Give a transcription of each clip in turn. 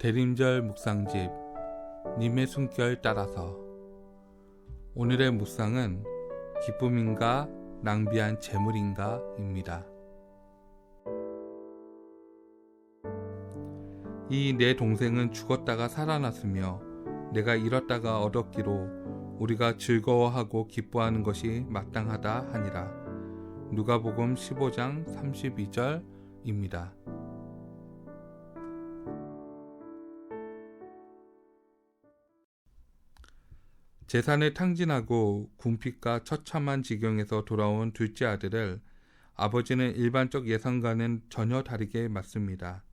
대림절 묵상집 님의 숨결 따라서. 오늘의 묵상은 기쁨인가 낭비한 재물인가 입니다. 이 내 동생은 죽었다가 살아났으며 내가 잃었다가 얻었기로 우리가 즐거워하고 기뻐하는 것이 마땅하다 하니라. 누가복음 15장 32절입니다. 재산을 탕진하고 궁핍과 처참한 지경에서 돌아온 둘째 아들을 아버지는 일반적 예상과는 전혀 다르게 맞습니다.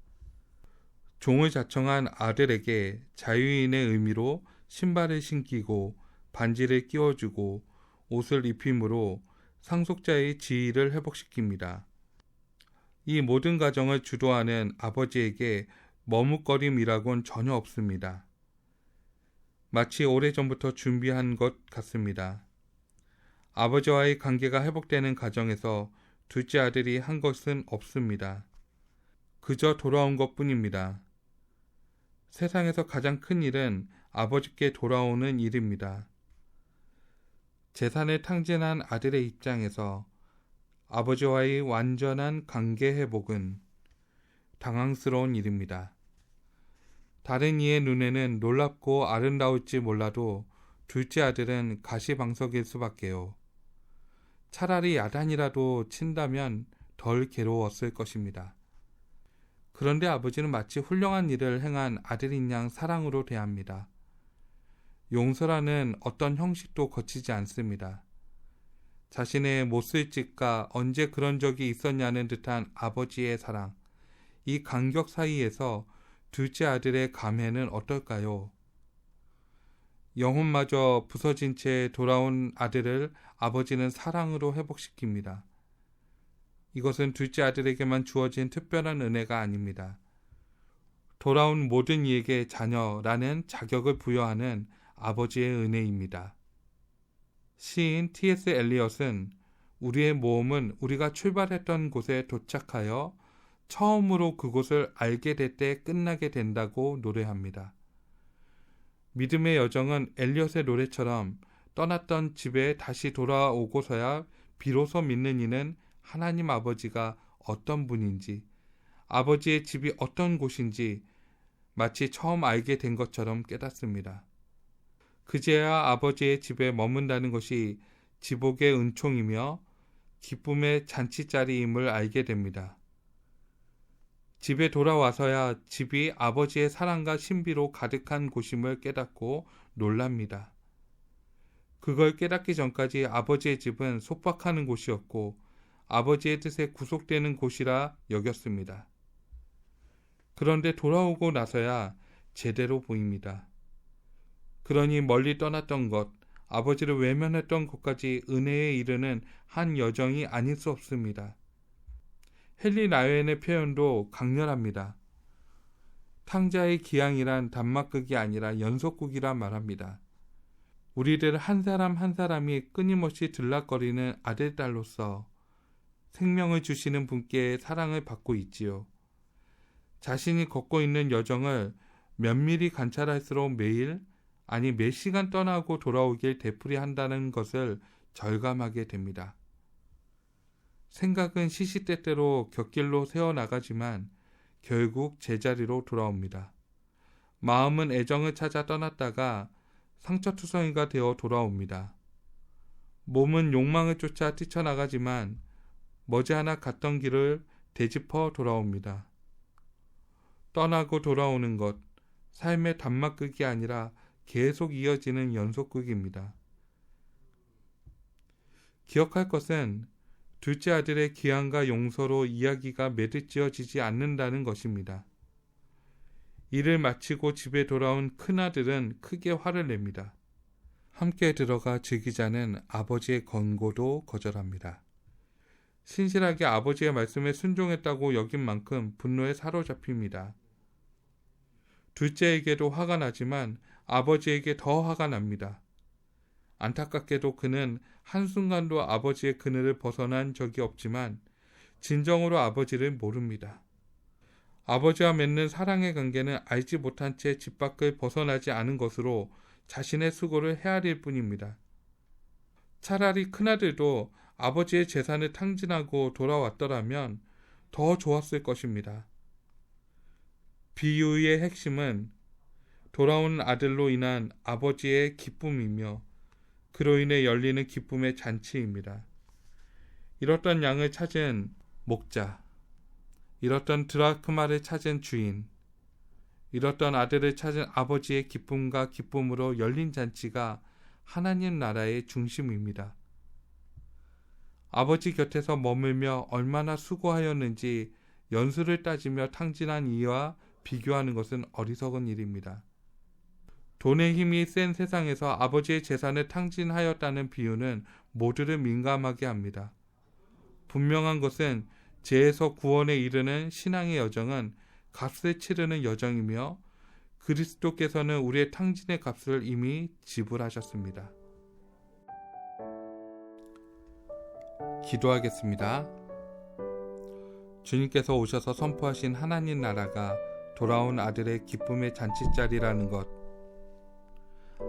종을 자청한 아들에게 자유인의 의미로 신발을 신기고 반지를 끼워주고 옷을 입힘으로 상속자의 지위를 회복시킵니다. 이 모든 과정을 주도하는 아버지에게 머뭇거림이라곤 전혀 없습니다. 마치 오래전부터 준비한 것 같습니다. 아버지와의 관계가 회복되는 과정에서 둘째 아들이 한 것은 없습니다. 그저 돌아온 것뿐입니다. 세상에서 가장 큰 일은 아버지께 돌아오는 일입니다. 재산을 탕진한 아들의 입장에서 아버지와의 완전한 관계 회복은 당황스러운 일입니다. 다른 이의 눈에는 놀랍고 아름다울지 몰라도 둘째 아들은 가시방석일 수밖에요. 차라리 야단이라도 친다면 덜 괴로웠을 것입니다. 그런데 아버지는 마치 훌륭한 일을 행한 아들인 양 사랑으로 대합니다. 용서라는 어떤 형식도 거치지 않습니다. 자신의 못쓸 짓과 언제 그런 적이 있었냐는 듯한 아버지의 사랑, 이 간격 사이에서 둘째 아들의 감회는 어떨까요? 영혼마저 부서진 채 돌아온 아들을 아버지는 사랑으로 회복시킵니다. 이것은 둘째 아들에게만 주어진 특별한 은혜가 아닙니다. 돌아온 모든 이에게 자녀라는 자격을 부여하는 아버지의 은혜입니다. 시인 T.S. 엘리엇은 우리의 모험은 우리가 출발했던 곳에 도착하여 처음으로 그곳을 알게 될 때 끝나게 된다고 노래합니다. 믿음의 여정은 엘리엇의 노래처럼 떠났던 집에 다시 돌아오고서야 비로소 믿는 이는 하나님 아버지가 어떤 분인지, 아버지의 집이 어떤 곳인지 마치 처음 알게 된 것처럼 깨닫습니다. 그제야 아버지의 집에 머문다는 것이 지복의 은총이며 기쁨의 잔치자리임을 알게 됩니다. 집에 돌아와서야 집이 아버지의 사랑과 신비로 가득한 곳임을 깨닫고 놀랍니다. 그걸 깨닫기 전까지 아버지의 집은 속박하는 곳이었고 아버지의 뜻에 구속되는 곳이라 여겼습니다. 그런데 돌아오고 나서야 제대로 보입니다. 그러니 멀리 떠났던 것, 아버지를 외면했던 것까지 은혜에 이르는 한 여정이 아닐 수 없습니다. 헨리 라웬의 표현도 강렬합니다. 탕자의 기양이란 단막극이 아니라 연속극이라 말합니다. 우리들 한 사람 한 사람이 끊임없이 들락거리는 아들, 딸로서 생명을 주시는 분께 사랑을 받고 있지요. 자신이 걷고 있는 여정을 면밀히 관찰할수록 매일, 아니 매 시간 떠나고 돌아오길 되풀이한다는 것을 절감하게 됩니다. 생각은 시시때때로 곁길로 새어나가지만 결국 제자리로 돌아옵니다. 마음은 애정을 찾아 떠났다가 상처투성이가 되어 돌아옵니다. 몸은 욕망을 쫓아 뛰쳐나가지만 머지않아 갔던 길을 되짚어 돌아옵니다. 떠나고 돌아오는 것, 삶의 단막극이 아니라 계속 이어지는 연속극입니다. 기억할 것은 둘째 아들의 기한과 용서로 이야기가 매듭지어지지 않는다는 것입니다. 일을 마치고 집에 돌아온 큰아들은 크게 화를 냅니다. 함께 들어가 즐기자는 아버지의 권고도 거절합니다. 신실하게 아버지의 말씀에 순종했다고 여긴 만큼 분노에 사로잡힙니다. 둘째에게도 화가 나지만 아버지에게 더 화가 납니다. 안타깝게도 그는 한순간도 아버지의 그늘을 벗어난 적이 없지만 진정으로 아버지를 모릅니다. 아버지와 맺는 사랑의 관계는 알지 못한 채 집 밖을 벗어나지 않은 것으로 자신의 수고를 헤아릴 뿐입니다. 차라리 큰아들도 아버지의 재산을 탕진하고 돌아왔더라면 더 좋았을 것입니다. 비유의 핵심은 돌아온 아들로 인한 아버지의 기쁨이며 그로 인해 열리는 기쁨의 잔치입니다. 잃었던 양을 찾은 목자, 잃었던 드라크마를 찾은 주인, 잃었던 아들을 찾은 아버지의 기쁨과 기쁨으로 열린 잔치가 하나님 나라의 중심입니다. 아버지 곁에서 머물며 얼마나 수고하였는지 연수를 따지며 탕진한 이와 비교하는 것은 어리석은 일입니다. 돈의 힘이 센 세상에서 아버지의 재산을 탕진하였다는 비유는 모두를 민감하게 합니다. 분명한 것은 죄에서 구원에 이르는 신앙의 여정은 값을 치르는 여정이며 그리스도께서는 우리의 탕진의 값을 이미 지불하셨습니다. 기도하겠습니다. 주님께서 오셔서 선포하신 하나님 나라가 돌아온 아들의 기쁨의 잔치자리라는 것,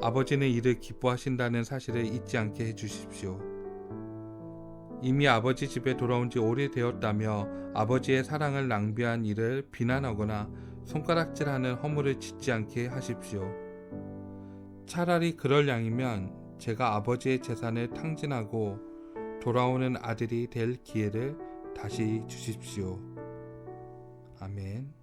아버지는 이를 기뻐하신다는 사실을 잊지 않게 해주십시오. 이미 아버지 집에 돌아온 지 오래되었다며 아버지의 사랑을 낭비한 이를 비난하거나 손가락질하는 허물을 짓지 않게 하십시오. 차라리 그럴 양이면 제가 아버지의 재산을 탕진하고 돌아오는 아들이 될 기회를 다시 주십시오. 아멘.